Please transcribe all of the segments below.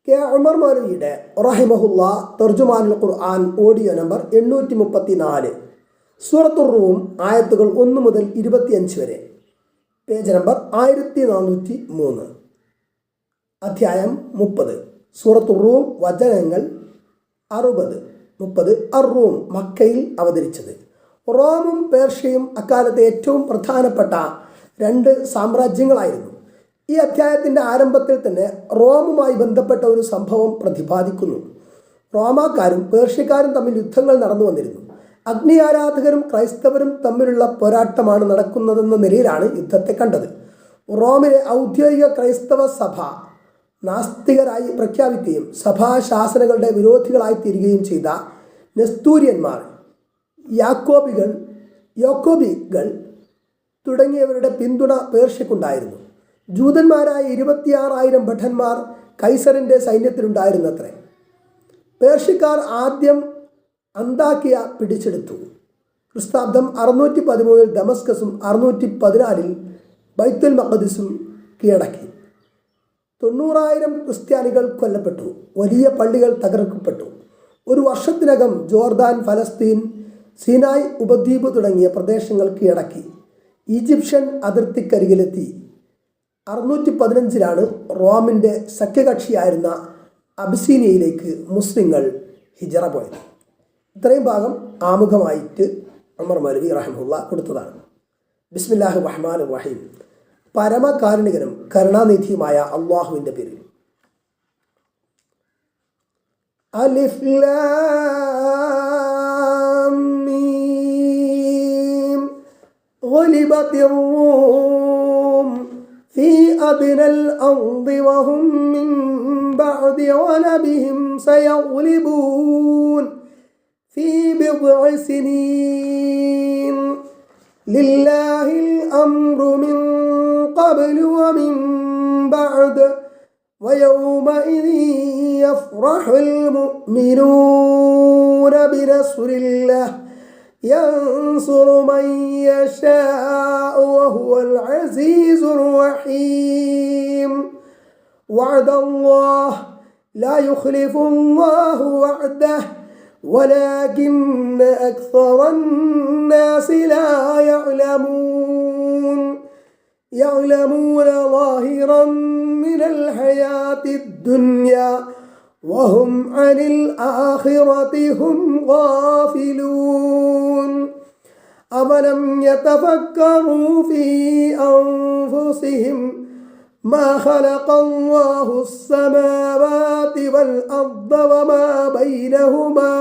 K Umar മൗലവിയുടെ റഹിമഹുല്ല തർജുമാനുൽ ഖുർആൻ audio number 834 സൂറത്തുർ room ആയത്തുകൾ 1 മുതൽ 25 വരെ, പേജ് നമ്പർ 1403, അധ്യായം 30. സൂറത്തുർ റൂം വചനങ്ങൾ 60-30. അർ-റൂം മക്കയിൽ അവതരിച്ചത്. റോമും പേർഷ്യയും അക്കാലത്തെ ഏറ്റവും പ്രധാനപ്പെട്ട 2 സാമ്രാജ്യങ്ങളായിരുന്നു. ഈ അധ്യായത്തിൻ്റെ ആരംഭത്തിൽ തന്നെ റോമുമായി ബന്ധപ്പെട്ട ഒരു സംഭവം പ്രതിപാദിക്കുന്നു. റോമാക്കാരും പേർഷ്യക്കാരും തമ്മിൽ യുദ്ധങ്ങൾ നടന്നു വന്നിരുന്നു. അഗ്നി ആരാധകരും ക്രൈസ്തവരും തമ്മിലുള്ള പോരാട്ടമാണ് നടക്കുന്നതെന്ന നിലയിലാണ് യുദ്ധത്തെ കണ്ടത്. റോമിലെ ഔദ്യോഗിക ക്രൈസ്തവ സഭ നാസ്തികരായി പ്രഖ്യാപിക്കുകയും സഭാശാസനകളുടെ വിരോധികളായി തീരുകയും ചെയ്ത നെസ്തൂരിയന്മാർ, യാക്കോബികൾ തുടങ്ങിയവരുടെ പിന്തുണ പേർഷ്യക്കുണ്ടായിരുന്നു. ജൂതന്മാരായ 26,000 ഭടന്മാർ കൈസറിൻ്റെ സൈന്യത്തിലുണ്ടായിരുന്നത്രേ. പേർഷ്യക്കാർ ആദ്യം അന്താക്കിയ പിടിച്ചെടുത്തു. ക്രിസ്താബ്ദം 613 ദമസ്കസും 614 ബൈത്തുൽ മഖ്ദിസും കീഴടക്കി. 90,000 ക്രിസ്ത്യാനികൾ കൊല്ലപ്പെട്ടു. വലിയ പള്ളികൾ തകർക്കപ്പെട്ടു. ഒരു വർഷത്തിനകം ജോർദാൻ, ഫലസ്തീൻ, സീനായ് ഉപദ്വീപ് തുടങ്ങിയ പ്രദേശങ്ങൾ കീഴടക്കി. ഈജിപ്ഷ്യൻ അതിർത്തിക്കരികിലെത്തി. 615 റോമിൻ്റെ സഖ്യകക്ഷിയായിരുന്ന അബിസീനിയയിലേക്ക് മുസ്ലിങ്ങൾ ഹിജറ പോയത്. ഇത്രയും ഭാഗം ആമുഖമായിട്ട് ഉമർ മൗലവി റഹിമഹുല്ല കൊടുത്തതാണ്. ബിസ്മില്ലാഹിർ റഹ്മാനിർ റഹീം. പരമകാരുണികനും കരുണാനിധിയുമായ അള്ളാഹുവിൻ്റെ പേരിൽ. അലിഫ് ലാം മീം. ഗുലിബത്തിർ റൂം في أدنى الأرض وهم من بعد غلبهم سيغلبون في بضع سنين لله الأمر من قبل ومن بعد ويومئذ يفرح المؤمنون بنصر الله ينصر من يشاء وهو العزيز الرحيم. وعد الله لا يخلف الله وعده ولكن أكثر الناس لا يعلمون ظاهرا من الحياة الدنيا وهم عن الآخرة هم غافلون. أولم يتفكروا في أنفسهم ما خلق الله السماوات والأرض وما بينهما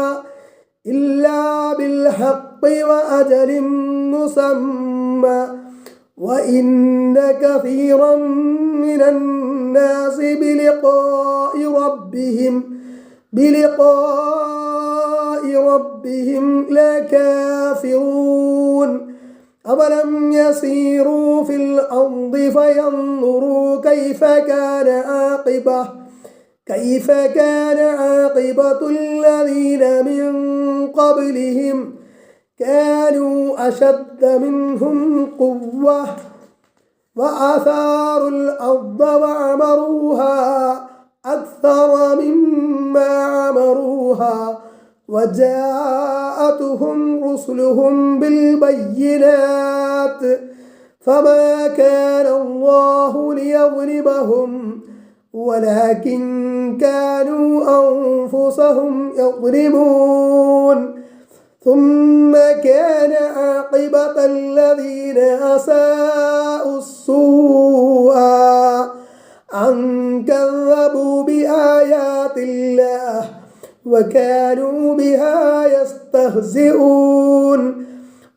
إلا بالحق وأجل مسمى وإن كثيرا من الناس بلقاء ربهم لكافرون. أولم يسيروا في الأرض فينظروا كيف كان عاقبة الذين من قبلهم كانوا أشد منهم قوة وآثاروا الأرض وعمروها أكثر مما عمروها وجاءتهم رسلهم بالبينات فما كان الله ليظلمهم ولكن كانوا أنفسهم يظلمون. ثم كان عاقبة الذين أساءوا السوء أن كذبوا بآيات الله وكانوا بها يستهزئون.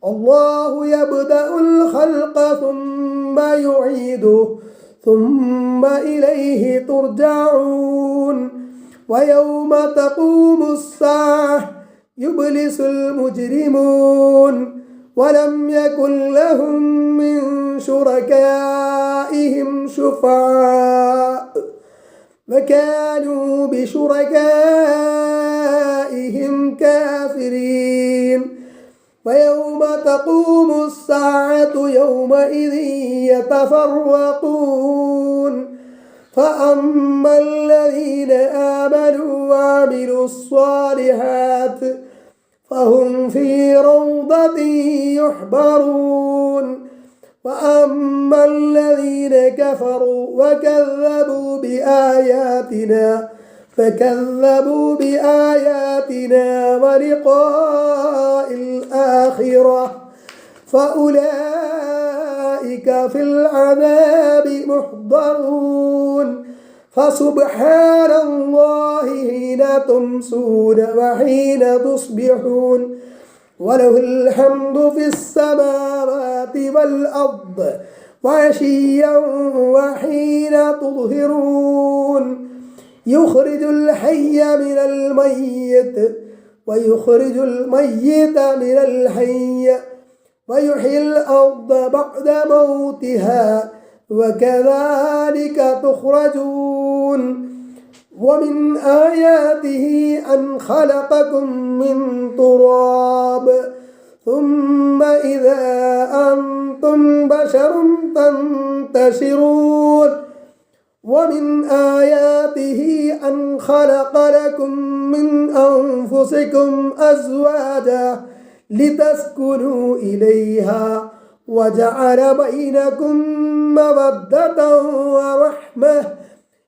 الله يبدأ الخلق ثم يعيده ثم إليه ترجعون. ويوم تقوم الساعة يبلس المجرمون ولم يكن لهم من شركائهم شفعاء وكانوا بشركائهم كافرين. ويوم تقوم الساعة يومئذ يتفرقون فأما الذين آمنوا وعملوا الصالحات فهم في روضة يحبرون وأما الذين كفروا وكذبوا بآياتنا ولقاء الآخرة فأولئك في العذاب محضرون فسبحان الله حين تمسون وحين تصبحون وله الحمد في السماوات والأرض وعشيا وحين تظهرون يخرج الحي من الميت ويخرج الميت من الحي ويحيي الأرض بعد موتها وكذلك تخرجون ومن آياته أن خلقكم من تراب ثم إذا أنتم بشر تنتشرون ومن آياته أن خلق لكم من أنفسكم أزواجا لتسكنوا إليها وجعل بينكم مودة ورحمة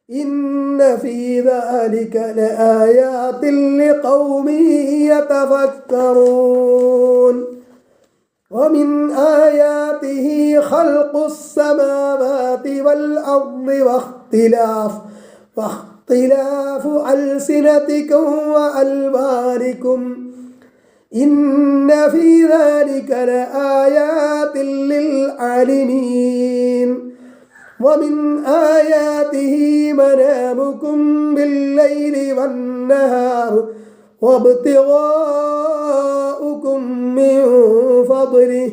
إن في ذلك لآيات لقوم يتفكرون ومن آياته خلق السماوات والأرض واختلاف ألسنتكم وألوانكم إن في ذلك لآيات للعالمين ومن آياته منامكم بالليل والنهار وابتغاؤكم من فضله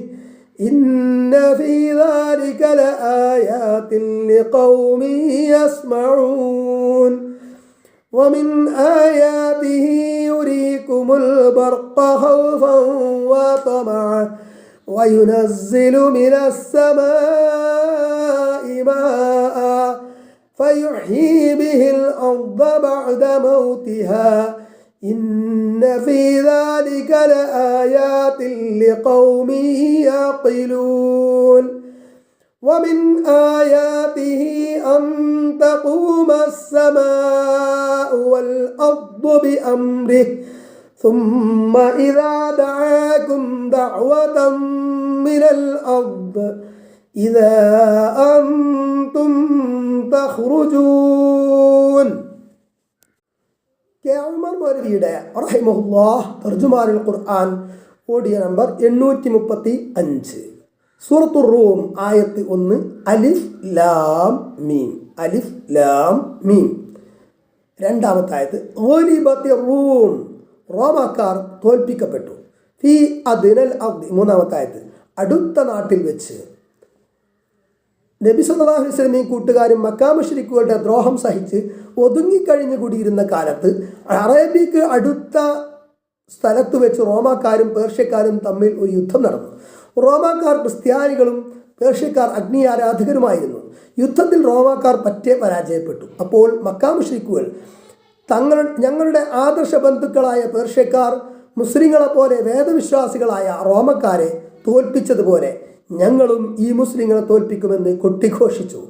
إن في ذلك لآيات لقوم يسمعون ومن آياته يريكم البرق خوفا وطمعا وينزل من السماء ماء فيحيي به الأرض بعد موتها إن في ذلك لآيات لقوم يعقلون ومن آياته أن تقوم السماء والأرض بأمره ثم إذا دعاكم دعوة من الأرض إذا أنتم تخرجون. കെ ഉമർ മൗലവിയുടെ റഹിമഹുല്ലാഹ് തർജുമാനുൽ ഖുർആൻ ഓഡിയോ നമ്പർ 835 സൂറത്തുർ റൂം ആയത്ത് 1 അലിഫ് ലാം മീം അലിഫ് ലാം മീം. രണ്ടാമത്തെ ആയത്ത് ഗുലിബത്തിർ റൂം റോമാക്കാർ തോൽപ്പിക്കപ്പെട്ടു. ഫി അദ്നൽ അർദ്. മൂന്നാമത്തെ ആയത്ത് അടുത്ത നാട്ടിൽ വെച്ച്. നബി സല്ലല്ലാഹു അലൈഹി വസല്ലമയും കൂട്ടുകാരും മക്കാ മുശ്രിക്കുകളുടെ ദ്രോഹം സഹിച്ച് ഒതുങ്ങിക്കഴിഞ്ഞു കൂടിയിരുന്ന കാലത്ത് അറേബ്യക്ക് അടുത്ത സ്ഥലത്ത് വെച്ച് റോമാക്കാരും പേർഷ്യക്കാരും തമ്മിൽ ഒരു യുദ്ധം നടന്നു. റോമാക്കാർ ക്രിസ്ത്യാനികളും പേർഷ്യക്കാർ അഗ്നി ആരാധകരുമായിരുന്നു. യുദ്ധത്തിൽ റോമാക്കാർ പറ്റെ പരാജയപ്പെട്ടു. അപ്പോൾ മക്കാ മുശ്രിക്കുകൾ ഞങ്ങളുടെ ആദർശ ബന്ധുക്കളായ പേർഷ്യക്കാർ മുസ്ലിങ്ങളെപ്പോലെ വേദവിശ്വാസികളായ റോമക്കാരെ തോൽപ്പിച്ചതുപോലെ ഞങ്ങളും ഈ മുസ്ലിങ്ങളെ തോൽപ്പിക്കുമെന്ന് കൊട്ടിഘോഷിച്ചു.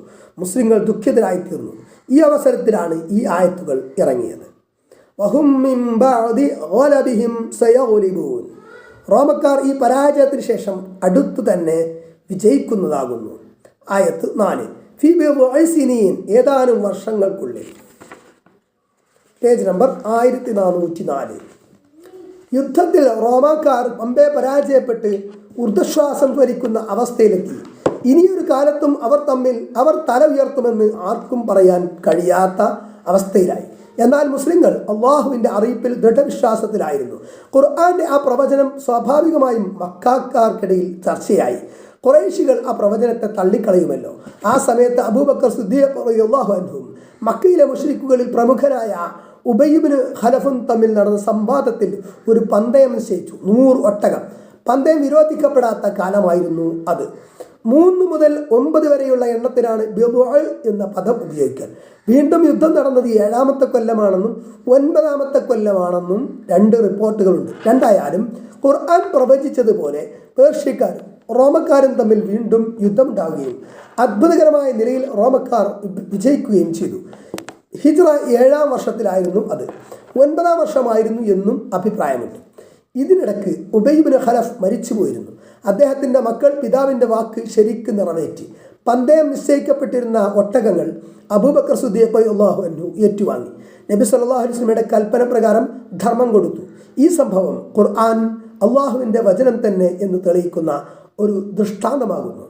മുസ്ലിങ്ങൾ ദുഃഖിതരായിത്തീർന്നു. ഈ അവസരത്തിലാണ് ഈ ആയത്തുകൾ ഇറങ്ങിയത്. വഹും മിൻ ബഅദി ഗലബിഹിം സയഗ്ലിബൂൻ. റോമക്കാർ ഈ പരാജയത്തിന് ശേഷം അടുത്തു തന്നെ വിജയിക്കുന്നതാകുന്നു. ആയത്ത് 4 ഫി ബിദ്ഇ സിനീൻ. ഏതാനും വർഷങ്ങൾക്കുള്ളിൽ. Page number 1404. യുദ്ധത്തിൽ റോമാക്കാർ പമ്പെ പരാജയപ്പെട്ട് ഊർധ്വശ്വാസം ഭരിക്കുന്ന അവസ്ഥയിലെത്തി. ഇനിയൊരു കാലത്തും അവർ തല ഉയർത്തുമെന്ന് ആർക്കും പറയാൻ കഴിയാത്ത അവസ്ഥയിലായി. എന്നാൽ മുസ്ലിങ്ങൾ അള്ളാഹുവിൻ്റെ അറിയിപ്പിൽ ദൃഢവിശ്വാസത്തിലായിരുന്നു. ഖുർആന്റെ ആ പ്രവചനം സ്വാഭാവികമായും മക്കാർക്കിടയിൽ ചർച്ചയായി. ഖുറൈശികൾ ആ പ്രവചനത്തെ തള്ളിക്കളയുമല്ലോ. ആ സമയത്ത് അബൂബക്കർ സിദ്ദീഖ് റളിയല്ലാഹു അൻഹു മക്കയിലെ മുശ്രിക്കുകളിൽ പ്രമുഖനായ ഉബയ്യ് ഇബ്നു ഖലഫും തമ്മിൽ നടന്ന സംവാദത്തിൽ ഒരു പന്തയം നിശ്ചയിച്ചു. 100 ഒട്ടകം. പന്തയം വിരോധിക്കപ്പെടാത്ത കാലമായിരുന്നു അത്. 3 മുതൽ 9 വരെയുള്ള എണ്ണത്തിനാണ് ബിദ്ഉ എന്ന പദം ഉപയോഗിക്കൽ. വീണ്ടും യുദ്ധം നടന്നത് 7ാമത്തെ കൊല്ലമാണെന്നും 9ാമത്തെ കൊല്ലമാണെന്നും 2 റിപ്പോർട്ടുകളുണ്ട്. രണ്ടായാലും ഖുർആൻ പ്രവചിച്ചതുപോലെ പേർഷ്യക്കാരും റോമക്കാരും തമ്മിൽ വീണ്ടും യുദ്ധമുണ്ടാവുകയും അത്ഭുതകരമായ നിലയിൽ റോമക്കാർ വിജയിക്കുകയും ചെയ്തു. ഹിജ്റ 7ാം വർഷത്തിലായിരുന്നു അത്. 9ാം വർഷമായിരുന്നു എന്നും അഭിപ്രായമുണ്ട്. ഇതിനിടയ്ക്ക് ഉബയ് ഇബ്നു ഖലഫ് മരിച്ചു പോയിരുന്നു. അദ്ദേഹത്തിൻ്റെ മക്കൾ പിതാവിൻ്റെ വാക്ക് ശരിക്ക് നിറവേറ്റി. പന്തയം നിശ്ചയിക്കപ്പെട്ടിരുന്ന ഒട്ടകങ്ങൾ അബൂബക്കർ സിദ്ദീഖ് റളിയല്ലാഹു അൻഹു ഏറ്റുവാങ്ങി. നബി സല്ലല്ലാഹു അലൈഹി വസല്ലമയുടെ കൽപ്പന പ്രകാരം ധർമ്മം കൊടുത്തു. ഈ സംഭവം ഖുർആൻ അള്ളാഹുവിൻ്റെ വചനം തന്നെ എന്ന് തെളിയിക്കുന്ന ഒരു ദൃഷ്ടാന്തമാകുന്നു.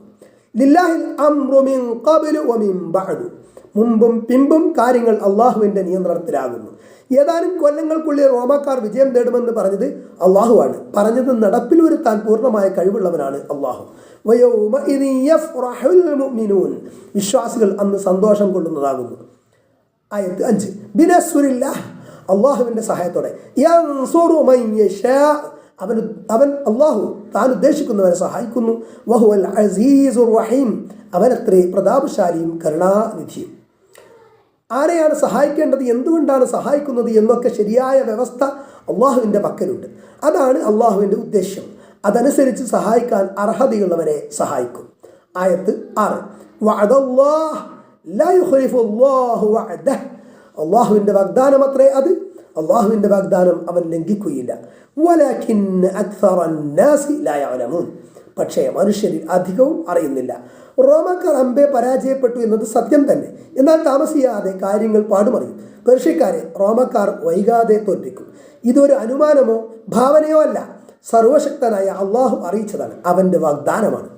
ലില്ലാഹിൽ അംറു മിൻ ഖബ്ലു വമിൻ ബഅദു. മുമ്പും പിമ്പും കാര്യങ്ങൾ അള്ളാഹുവിൻ്റെ നിയന്ത്രണത്തിലാകുന്നു. ഏതാനും കൊല്ലങ്ങൾക്കുള്ളിൽ റോമാക്കാർ വിജയം നേടുമെന്ന് പറഞ്ഞത് അള്ളാഹുവാണ്. പറഞ്ഞത് നടപ്പിൽ വരുത്താൻ പൂർണ്ണമായ കഴിവുള്ളവനാണ് അള്ളാഹു. വയൗമഇദി യഫ്റഹുൽ മുഅ്മിനൂൻ. വിശ്വാസികൾ അന്ന് സന്തോഷം കൊള്ളുന്നതാകുന്നു. ആയത്ത് 5. ബിനസ്രില്ലാഹ്. അള്ളാഹുവിൻ്റെ സഹായത്തോടെ. യൻസുറു മൻ യശാ. അവൻ അള്ളാഹു താൻ ഉദ്ദേശിക്കുന്നവരെ സഹായിക്കുന്നു. വഹുവൽ അസീസുർ റഹീം. അവനത്രേ പ്രതാപശാലിയും കരുണാനിധിയും. ആരെയാണ് സഹായിക്കേണ്ടത്, എന്തുകൊണ്ടാണ് സഹായിക്കുന്നത് എന്നൊക്കെ ശരിയായ വ്യവസ്ഥ അള്ളാഹുവിൻ്റെ പക്കലുണ്ട്. അതാണ് അള്ളാഹുവിൻ്റെ ഉദ്ദേശ്യം. അതനുസരിച്ച് സഹായിക്കാൻ അർഹതയുള്ളവരെ സഹായിക്കും. ആയത്ത് 6. വഅദല്ലാഹ് ലാ യുഖ്ലിഫുല്ലാഹു വഅദഹ്. അള്ളാഹുവിൻ്റെ വാഗ്ദാനം അത്രേ അത്. അള്ളാഹുവിൻ്റെ വാഗ്ദാനം അവൻ ലംഘിക്കുകയില്ല. വലകിന്ന അക്സറന്നാസി ലാ യഅലമൂൻ. പക്ഷേ മനുഷ്യരിൽ അധികവും അറിയുന്നില്ല. റോമാക്കാർ അമ്പെ പരാജയപ്പെട്ടു എന്നത് സത്യം തന്നെ. എന്നാൽ താമസിയാതെ കാര്യങ്ങൾ പാടുമറിയും. പേർഷ്യക്കാരെ റോമാക്കാർ വൈകാതെ തോൽപ്പിക്കും. ഇതൊരു അനുമാനമോ ഭാവനയോ അല്ല. സർവശക്തനായ അള്ളാഹു അറിയിച്ചതാണ്. അവൻ്റെ വാഗ്ദാനമാണ്.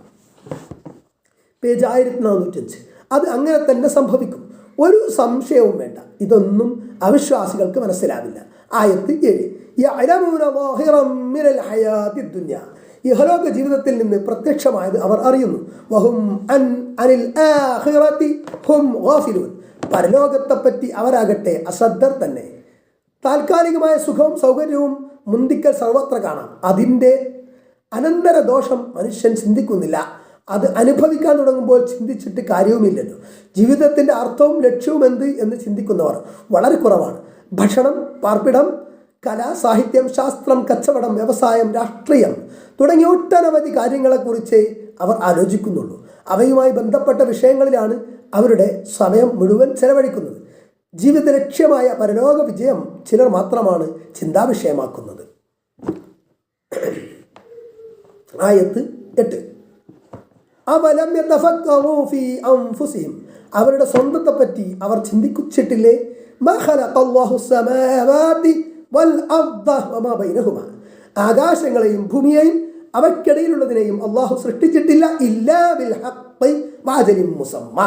പേജ് 1405. അത് അങ്ങനെ തന്നെ സംഭവിക്കും. ഒരു സംശയവും വേണ്ട. ഇതൊന്നും അവിശ്വാസികൾക്ക് മനസ്സിലാവില്ല. ആയത്ത് 7. യഅലമൂന ളാഹിറൻ മിനൽ ഹയാത്തിദ് ദുനിയ. ഇഹലോക ജീവിതത്തിൽ നിന്ന് പ്രത്യക്ഷമായത് അവർ അറിയുന്നു. വഹും അനിൽ ആഖിറതി ഹും ഗാഫിലൂൻ. പരലോകത്തെപ്പറ്റി അവരാകട്ടെ അശ്രദ്ധർ തന്നെ. താൽക്കാലികമായ സുഖവും സൗകര്യവും മുന്തിക്കൽ സർവത്ര കാണാം. അതിൻ്റെ അനന്തര ദോഷം മനുഷ്യൻ ചിന്തിക്കുന്നില്ല. അത് അനുഭവിക്കാൻ തുടങ്ങുമ്പോൾ ചിന്തിച്ചിട്ട് കാര്യവുമില്ലല്ലോ. ജീവിതത്തിൻ്റെ അർത്ഥവും ലക്ഷ്യവും എന്ത് എന്ന് ചിന്തിക്കുന്നവർ വളരെ കുറവാണ്. ഭക്ഷണം, പാർപ്പിടം, കല, സാഹിത്യം, ശാസ്ത്രം, കച്ചവടം, വ്യവസായം, രാഷ്ട്രീയം തുടങ്ങിയ ഒട്ടനവധി കാര്യങ്ങളെക്കുറിച്ച് അവർ ആലോചിക്കുന്നുള്ളൂ. അവയുമായി ബന്ധപ്പെട്ട വിഷയങ്ങളിലാണ് അവരുടെ സമയം മുഴുവൻ ചെലവഴിക്കുന്നത്. ജീവിത ലക്ഷ്യമായ പരലോക വിജയം ചിലർ മാത്രമാണ് ചിന്താവിഷയമാക്കുന്നത്. ആയത്ത് 8. അവലം യതഫക്കറൂ ഫീ അൻഫുസിഹിം. അവരുടെ സ്വന്തത്തെപ്പറ്റി അവർ ചിന്തിച്ചിട്ടില്ലേ? മാ ഖലഖല്ലാഹു സ്സമാവാതി വൽ അർദ വമാ ബൈനഹുമാ. ആകാശങ്ങളെയും ഭൂമിയെയും അവയ്ക്കിടയിലുള്ളതിനെയും അള്ളാഹു സൃഷ്ടിച്ചിട്ടില്ല. ഇല്ലാ ബിൽ ഹഖ് വഅജലിൻ മുസമ്മാ.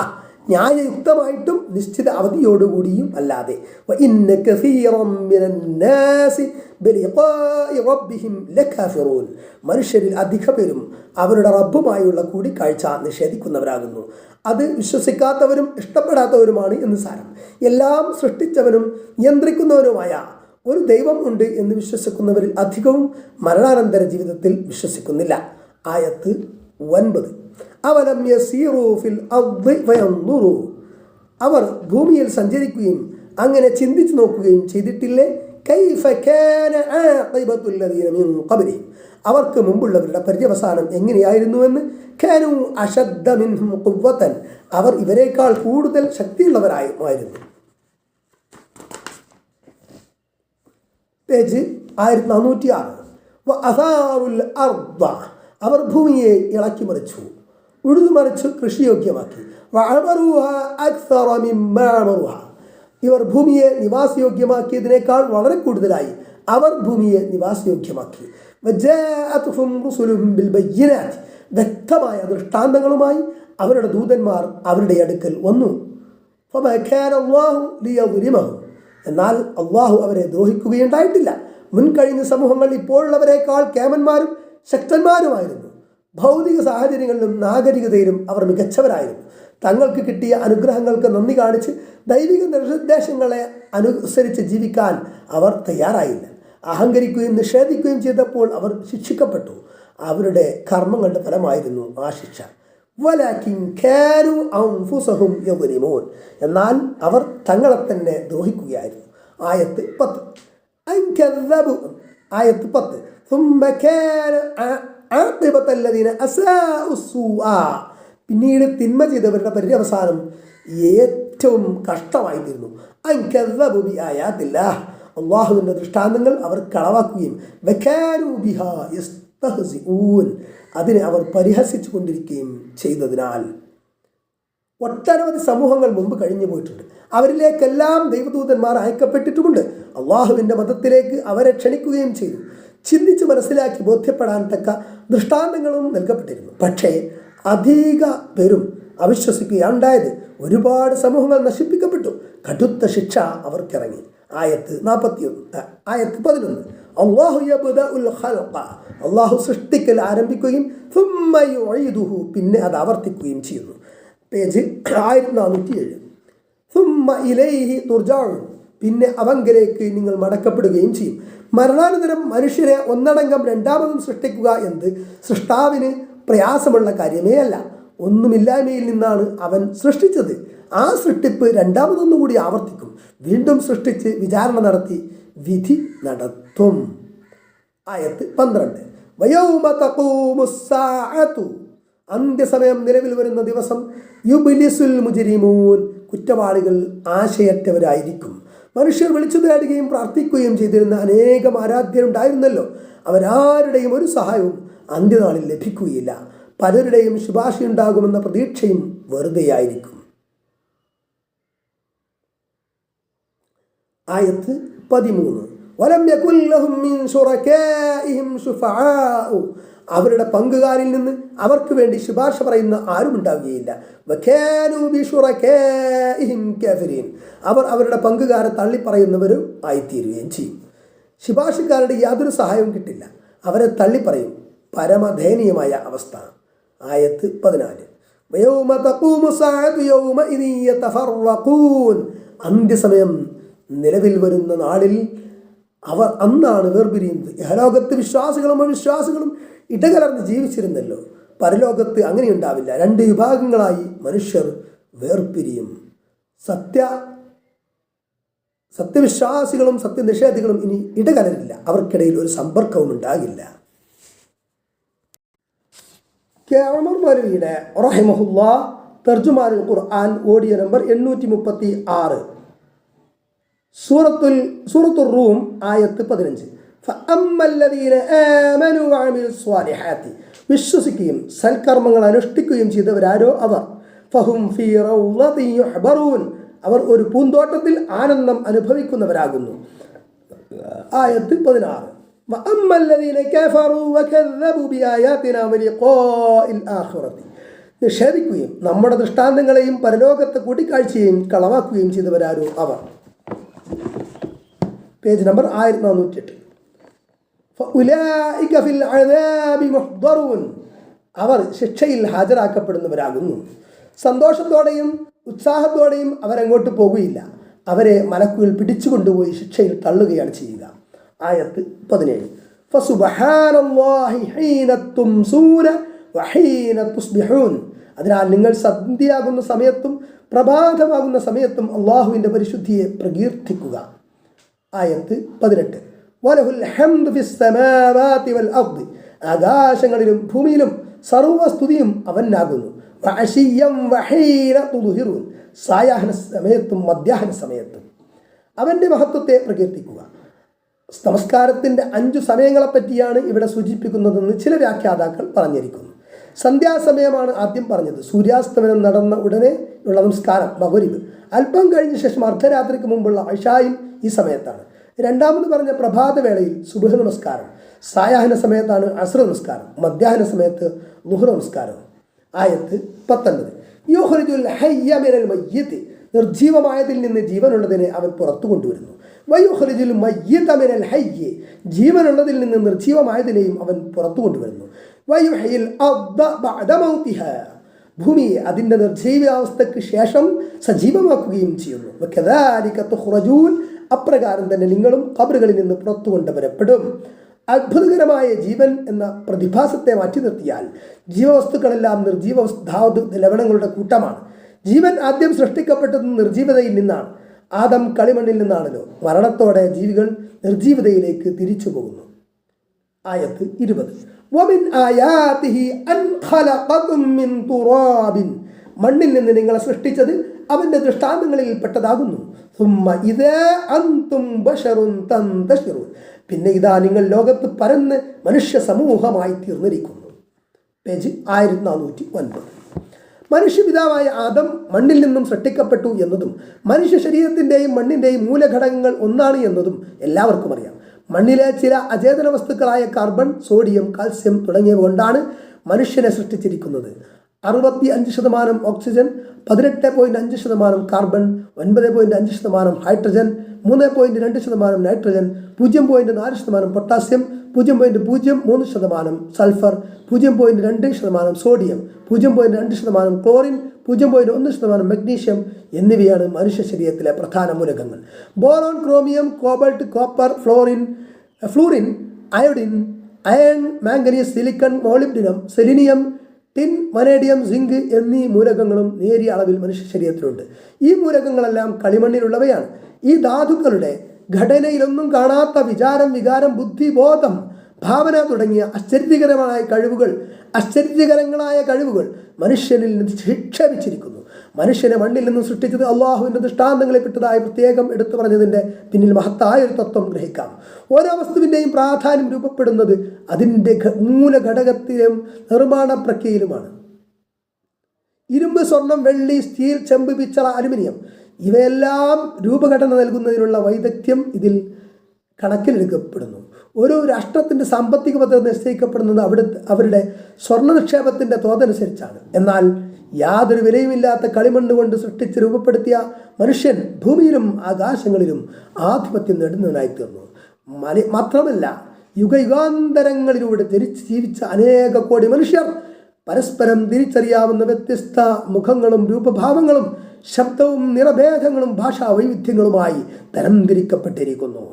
ന്യായയുക്തമായിട്ടും നിശ്ചിത അവധിയോടുകൂടിയും അല്ലാതെ. വഇന്ന കസീറൻ മിനന്നാസി ബിലിഖാഇ റബ്ബിഹിം ലകാഫിറൂൻ. മനുഷ്യരിൽ അധിക പേരും അവരുടെ റബ്ബുമായുള്ള കൂടിക്കാഴ്ച നിഷേധിക്കുന്നവരാകുന്നു. അത് വിശ്വസിക്കാത്തവരും ഇഷ്ടപ്പെടാത്തവരുമാണ് എന്ന് സാരം. എല്ലാം സൃഷ്ടിച്ചവനും നിയന്ത്രിക്കുന്നവനുമായ ഒരു ദൈവം ഉണ്ട് എന്ന് വിശ്വസിക്കുന്നവരിൽ അധികവും മരണാനന്തര ജീവിതത്തിൽ വിശ്വസിക്കുന്നില്ല. ആയത്ത് 9. അവലം യസീറൂ ഫിൽ അർദി ഫയൻദുറൂ. അവർ ഭൂമിയിൽ സഞ്ചരിക്കുകയും അങ്ങനെ ചിന്തിച്ചു നോക്കുകയും ചെയ്തിട്ടില്ലേ? കൈഫ കാന ആഖിബത്തുൽ ലദീന മിൻ ഖബ്ലിഹിം. അവർക്ക് മുമ്പുള്ളവരുടെ പര്യവസാനം എങ്ങനെയായിരുന്നുവെന്ന്. കാനൂ അശദ്ദ മിൻഹും ഖുവ്വതൻ. അവർ ഇവരെക്കാൾ കൂടുതൽ ശക്തിയുള്ളവരായിരുന്നു. പേജ് 1406. വഅസാറുൽ അർദ. അവർ ഭൂമിയെ ഇളക്കി മറിച്ചു, ഉഴുതുമറിച്ചു കൃഷിയോഗ്യമാക്കി. വഅമറുഹാ അക്സറ മിമ്മാ അമറുഹാ. ഇവർ ഭൂമിയെ നിവാസയോഗ്യമാക്കിയതിനേക്കാൾ വളരെ കൂടുതലായി അവർ ഭൂമിയെ നിവാസയോഗ്യമാക്കി. വജാഅതുഹും റുസുലുഹും ബിൽ ബയ്യിനാത്ത്. വ്യക്തമായ ദൃഷ്ടാന്തങ്ങളുമായി അവരുടെ ദൂതന്മാർ അവരുടെ അടുക്കൽ വന്നു. ഫമാ കാന അല്ലാഹു ലിയദ്ലിമഹും. എന്നാൽ അള്ളാഹു അവരെ ദ്രോഹിക്കുകയുണ്ടായിട്ടില്ല. മുൻകഴിഞ്ഞ സമൂഹങ്ങൾ ഇപ്പോഴുള്ളവരെക്കാൾ കേമന്മാരും ശക്തന്മാരുമായിരുന്നു. ഭൗതിക സാഹചര്യങ്ങളിലും നാഗരികതയിലും അവർ മികച്ചവരായിരുന്നു. തങ്ങൾക്ക് കിട്ടിയ അനുഗ്രഹങ്ങൾക്ക് നന്ദി കാണിച്ച് ദൈവിക നിർദ്ദേശങ്ങളെ അനുസരിച്ച് ജീവിക്കാൻ അവർ തയ്യാറായില്ല. അഹങ്കരിക്കുകയും നിഷേധിക്കുകയും ചെയ്തപ്പോൾ അവർ ശിക്ഷിക്കപ്പെട്ടു. അവരുടെ കർമ്മങ്ങളുടെ ഫലമായിരുന്നു ആ ശിക്ഷ. വലാകിൻ കാനൂ അൻഫുസഹും യദ്ലിമൂൻ, എന്നാൽ അവർ തങ്ങളെ തന്നെ ദ്രോഹിക്കുകയായിരുന്നു. ആയത്ത് 10. അൻകദബു, ആയത്ത് 10. ثم كان عاقبة الذين أساءوا السوء, പിന്നീട് തിന്മ ചെയ്തവരുടെ പര്യവസാനം ഏറ്റവും കഷ്ടമായിത്തീരുന്നു. അൻകദബു ബിആയാത്തില്ലാഹ്, അല്ലാഹുവിൻ്റെ ദൃഷ്ടാന്തങ്ങൾ അവർ കളവാക്കുകയും വകാനൂ ബിഹാ യസ്തഹ്സിഊൻ, അതിനെ അവർ പരിഹസിച്ചു കൊണ്ടിരിക്കുകയും ചെയ്തതിനാൽ. ഒട്ടനവധി സമൂഹങ്ങൾ മുമ്പ് കഴിഞ്ഞു പോയിട്ടുണ്ട്. അവരിലേക്കെല്ലാം ദൈവദൂതന്മാർ അയക്കപ്പെട്ടിട്ടുമുണ്ട്. അള്ളാഹുവിൻ്റെ മതത്തിലേക്ക് അവരെ ക്ഷണിക്കുകയും ചെയ്തു. ചിന്തിച്ച് മനസ്സിലാക്കി ബോധ്യപ്പെടാൻ തക്ക ദൃഷ്ടാന്തങ്ങളും നൽകപ്പെട്ടിരുന്നു. പക്ഷേ അധിക പേരും അവിശ്വസിക്കുകയുണ്ടായത്. ഒരുപാട് സമൂഹങ്ങൾ നശിപ്പിക്കപ്പെട്ടു. കടുത്ത ശിക്ഷ അവർക്കിറങ്ങി. ആയത്ത് 11. അല്ലാഹു യബ്ദഉൽ ഖൽഖ, അല്ലാഹു സൃഷ്ടിക്കൽ ആരംഭിക്കുകയും ثم يعيده, പിന്നെ അത് ആവർത്തിക്കുകയും ചെയ്യുന്നു. പേജ് 1407. ثم إليه ترجعون, പിന്നെ അവങ്കലേക്ക് നിങ്ങൾ മടക്കപ്പെടുകയും ചെയ്യും. മരണാനന്തരം മനുഷ്യരെ ഒന്നടങ്കം രണ്ടാമതും സൃഷ്ടിക്കുക എന്നത് സൃഷ്ടാവിന് പ്രയാസമുള്ള കാര്യമേ അല്ല. ഒന്നുമില്ലായ്മയിൽ നിന്നാണ് അവൻ സൃഷ്ടിച്ചത്. ആ സൃഷ്ടിപ്പ് രണ്ടാമതൊന്നുകൂടി ആവർത്തിക്കും. വീണ്ടും സൃഷ്ടിച്ച് വിചാരണ നടത്തി വിധി നടത്തും. ആയത്ത് 12. വയൗമ തഖൂമുസ്സാഅതു, അന്ത്യസമയം നിലവിൽ വരുന്ന ദിവസം യുബ്ലിസുൽ മുജ്രിമൂൻ, കുറ്റവാളികൾ ആശയറ്റവരായിരിക്കും. മനുഷ്യർ വിളിച്ചു തേടുകയും പ്രാർത്ഥിക്കുകയും ചെയ്തിരുന്ന അനേകം ആരാധ്യരുണ്ടായിരുന്നല്ലോ, അവരാരുടെയും ഒരു സഹായവും അന്ത്യനാളിൽ ലഭിക്കുകയില്ല. പലരുടെയും ശുപാർശയുണ്ടാകുമെന്ന പ്രതീക്ഷയും വെറുതെയായിരിക്കും. ആയത്ത് 13. വലം യകുൽ ലഹും മിൻ ശുറകാഇഹിം ശുഫആഉ, അവരുടെ പങ്കുകാരിൽ നിന്ന് അവർക്ക് വേണ്ടി ശുപാർശ പറയുന്ന ആരും ഉണ്ടാവുകയില്ല. വകാനൂ ബിശുറകാഇഹിം കാഫിരീൻ, അവർ അവരുടെ പങ്കുകാരെ തള്ളിപ്പറയുന്നവരും ആയിത്തീരുകയും ചെയ്യും. ശുപാർശക്കാരുടെ യാതൊരു സഹായവും കിട്ടില്ല. അവരെ തള്ളിപ്പറയും. പരമദയനീയമായ അവസ്ഥ. ആയത്ത് 14. വയൗമ തഖൂമു സ്സാഅതു യൗമഇദി യതഫറഖൂൻ, അന്ത്യസമയം നിലവിൽ വരുന്ന നാളിൽ അവർ അന്നാണ് വേർപിരിയുന്നത്. ഇഹലോകത്ത് വിശ്വാസികളും അവിശ്വാസികളും ഇടകലർന്ന് ജീവിച്ചിരുന്നല്ലോ. പരലോകത്ത് അങ്ങനെയുണ്ടാവില്ല. രണ്ട് വിഭാഗങ്ങളായി മനുഷ്യർ വേർപിരിയും. സത്യവിശ്വാസികളും സത്യനിഷേധികളും ഇനി ഇടകലരില്ല. അവർക്കിടയിൽ ഒരു സമ്പർക്കവും ഉണ്ടാകില്ല. ഉമർ മൗലവിയുടെ റഹിമഹുല്ലാഹ് തർജുമാനുൽ ഖുർആൻ ഓഡിയോ നമ്പർ 836, സൂറത്തുർ റൂം, ആയത്ത് 15. ഫഅമ്മല്ലദീന ആമനു വഅമിലു സ്വാലിഹാത്തി, വിശ്വസിക്കുകയും സൽക്കർമ്മങ്ങൾ അനുഷ്ഠിക്കുകയും ചെയ്തവരാരോ അവർ, ഫഹും ഫീ റൗളത്തിൻ യുഹ്ബറൂൻ, അവർ ഒരു പൂന്തോട്ടത്തിൽ ആനന്ദം അനുഭവിക്കുന്നവരാകുന്നു. ആയത്ത് 16. വഅമ്മല്ലദീന കഫറു വകദ്ദബു ബിആയാതിനാ വലിഖാഇൽ ആഖിറതി, നിഷേധിക്കുകയും നമ്മുടെ ദൃഷ്ടാന്തങ്ങളെയും പരലോകത്തെ കൂട്ടിക്കാഴ്ചയെയും കളവാക്കുകയും ചെയ്തവരാരോ അവർ. Page number 1408. ഫഉലൈക ഫിൽ അദാബി മുഹ്ദറൂൻ, അവർ ശിക്ഷയിൽ ഹാജരാക്കപ്പെടുന്നവരാകുന്നു. സന്തോഷത്തോടെയും ഉത്സാഹത്തോടെയും അവരങ്ങോട്ട് പോകുകയില്ല. അവരെ മലക്കുകൾ പിടിച്ചുകൊണ്ടുപോയി ശിക്ഷയിൽ തള്ളുകയാണ് ചെയ്യുക. ആയത്ത് 17. ഫസുബ്ഹാനല്ലാഹി ഹീന തുംസൂന വഹീന തുസ്ബിഹൂൻ, അതിനാൽ നിങ്ങൾ സന്ധ്യയാകുന്ന സമയത്തും പ്രഭാതമാകുന്ന സമയത്തും അള്ളാഹുവിൻ്റെ പരിശുദ്ധിയെ പ്രകീർത്തിക്കുക. ആയത്ത് 18. വലഹുൽ ഹംദു ഫിസ് സമാവാതി വൽ അർദി, ആകാശങ്ങളിലും ഭൂമിയിലും സർവസ്തുതിയും അവനാകുന്നു. വഅശിയ്യം വഹീന തുദ്ഹിറൂൻ, സായാഹ്ന സമയത്തും മധ്യാഹ്ന സമയത്തും അവൻ്റെ മഹത്വത്തെ പ്രകീർത്തിക്കുക. നമസ്കാരത്തിൻ്റെ 5 സമയങ്ങളെപ്പറ്റിയാണ് ഇവിടെ സൂചിപ്പിക്കുന്നതെന്ന് ചില വ്യാഖ്യാതാക്കൾ പറഞ്ഞിരിക്കുന്നു. സന്ധ്യാസമയമാണ് ആദ്യം പറഞ്ഞത്. സൂര്യാസ്തമനം നടന്ന ഉടനെ ഉള്ള നമസ്കാരം മഗ്രിബ്. അല്പം കഴിഞ്ഞ ശേഷം അർദ്ധരാത്രിക്ക് മുമ്പുള്ള ഇശായും ഈ സമയത്താണ്. രണ്ടാമത് പറഞ്ഞ പ്രഭാതവേളയിൽ സുബ്ഹ് നമസ്കാരം. സായാഹ്ന സമയത്താണ് അസ്ർ നമസ്കാരം. മധ്യാഹ്ന സമയത്ത് ളുഹ്ർ നമസ്കാരം. ആയത്ത് 19. യുഖ്രിജുൽ ഹയ്യ മിനൽ മയ്യിത്ത്, നിർജീവമായതിൽ നിന്ന് ജീവനുള്ളതിനെ അവൻ പുറത്തു കൊണ്ടുവരുന്നു. വയുഖ്രിജുൽ മയ്യിത മിനൽ ഹയ്യ, ജീവനുള്ളതിൽ നിന്ന് നിർജീവമായതിനെയും അവൻ പുറത്തു കൊണ്ടുവരുന്നു. വയുഹ്യിൽ അർദ ബഅദ മൗതിഹാ, ഭൂമിയെ അതിൻ്റെ നിർജീവാവസ്ഥയ്ക്ക് ശേഷം സജീവമാക്കുകയും ചെയ്യുന്നു. വകദാലിക തുഖ്റജൂൻ, അപ്രകാരം തന്നെ നിങ്ങളും ഖബറുകളിൽ നിന്ന് പുറത്തു കൊണ്ടുവരപ്പെടും. അത്ഭുതകരമായ ജീവൻ എന്ന പ്രതിഭാസത്തെ മാറ്റി നിർത്തിയാൽ ജീവവസ്തുക്കളെല്ലാം നിർജീവ ധാതു ലവണങ്ങളുടെ കൂട്ടമാണ്. ജീവൻ ആദ്യം സൃഷ്ടിക്കപ്പെട്ടത് നിർജീവതയിൽ നിന്നാണ്. ആദം കളിമണ്ണിൽ നിന്നാണല്ലോ. മരണത്തോടെ ജീവികൾ നിർജീവതയിലേക്ക് തിരിച്ചു പോകുന്നു. ആയത്ത് 20. വമിൻ ആയാതിഹി അൻ ഖലഖകും മിൻ തുറാബിൻ, മണ്ണിൽ നിന്ന് നിങ്ങളെ സൃഷ്ടിച്ചത് അവന്റെ ദൃഷ്ടാന്തങ്ങളിൽ പെട്ടതാകുന്നു. സുമ്മ ഇദാ അൻതും ബശറുൻ തന്തശിറൂൻ, പിന്നെ ഇതാ നിങ്ങൾ ലോകത്ത് പരന്ന് മനുഷ്യ സമൂഹമായി തീർന്നിരിക്കുന്നു. പേജ് 1409. മനുഷ്യപിതാവായ ആദം മണ്ണിൽ നിന്നും സൃഷ്ടിക്കപ്പെട്ടു എന്നതും മനുഷ്യ ശരീരത്തിൻ്റെയും മണ്ണിൻ്റെയും മൂലഘടകങ്ങൾ ഒന്നാണ് എന്നതും എല്ലാവർക്കും അറിയാം. മണ്ണിലെ ചില അചേതന വസ്തുക്കളായ കാർബൺ, സോഡിയം, കാൽസ്യം തുടങ്ങിയവ കൊണ്ടാണ് മനുഷ്യനെ സൃഷ്ടിച്ചിരിക്കുന്നത്. 65% oxygen, 18.5% carbon, 9.5% hydrogen, 3.2% nitrogen, 0.4% potassium, 0.03% sulphur, 0.2% sodium, 0.2% chlorine, 0.1% magnesium എന്നിവയാണ് മനുഷ്യ ശരീരത്തിലെ പ്രധാന മൂലകങ്ങൾ. Boron, chromium, cobalt, copper, fluorine, iodine, iron, manganese, silicon, molybdenum, selenium, tin, vanadium, zinc എന്നീ മൂലകങ്ങളും നേരിയ അളവിൽ മനുഷ്യ ശരീരത്തിലുണ്ട്. ഈ മൂലകങ്ങളെല്ലാം കളിമണ്ണിലുള്ളവയാണ്. ഈ ധാതുക്കളുടെ ഘടനയിലൊന്നും കാണാത്ത വിചാരം, വികാരം, ബുദ്ധി, ബോധം, ഭാവന തുടങ്ങിയ ആശ്ചര്യകരങ്ങളായ കഴിവുകൾ മനുഷ്യനിൽ നിക്ഷേപിച്ചിരിക്കുന്നു. മനുഷ്യനെ മണ്ണിൽ നിന്നും സൃഷ്ടിച്ചത് അള്ളാഹുവിൻ്റെ ദൃഷ്ടാന്തങ്ങളെ പെട്ടതായി പ്രത്യേകം എടുത്തു പറഞ്ഞതിൻ്റെ പിന്നിൽ മഹത്തായ ഒരു തത്വം ഗ്രഹിക്കാം. ഓരോ വസ്തുവിൻ്റെയും പ്രാധാന്യം രൂപപ്പെടുന്നത് അതിൻ്റെ മൂലഘടകത്തിലും നിർമ്മാണ പ്രക്രിയയിലുമാണ്. ഇരുമ്പ്, സ്വർണം, വെള്ളി, സ്റ്റീൽ, ചെമ്പ്, പിച്ചള, അലുമിനിയം ഇവയെല്ലാം രൂപഘടന നൽകുന്നതിനുള്ള വൈദഗ്ധ്യം ഇതിൽ കണക്കിലെടുക്കപ്പെടുന്നു. ഓരോ രാഷ്ട്രത്തിൻ്റെ സാമ്പത്തിക ഭദ്രത നിശ്ചയിക്കപ്പെടുന്നത് അവരുടെ സ്വർണ്ണ നിക്ഷേപത്തിൻ്റെ തോതനുസരിച്ചാണ്. എന്നാൽ യാതൊരു വിലയുമില്ലാത്ത കളിമണ്ണ് കൊണ്ട് സൃഷ്ടിച്ച് രൂപപ്പെടുത്തിയ മനുഷ്യൻ ഭൂമിയിലും ആകാശങ്ങളിലും ആധിപത്യം നേടുന്നവനായി തീർന്നു. മാത്രമല്ല, യുഗയുഗാന്തരങ്ങളിലൂടെ ധരിച്ച് ജീവിച്ച അനേക കോടി മനുഷ്യർ പരസ്പരം തിരിച്ചറിയാവുന്ന വ്യത്യസ്ത മുഖങ്ങളും രൂപഭാവങ്ങളും ശബ്ദവും നിറഭേദങ്ങളും ഭാഷാ വൈവിധ്യങ്ങളുമായി തരംതിരിക്കപ്പെട്ടിരിക്കുന്നു.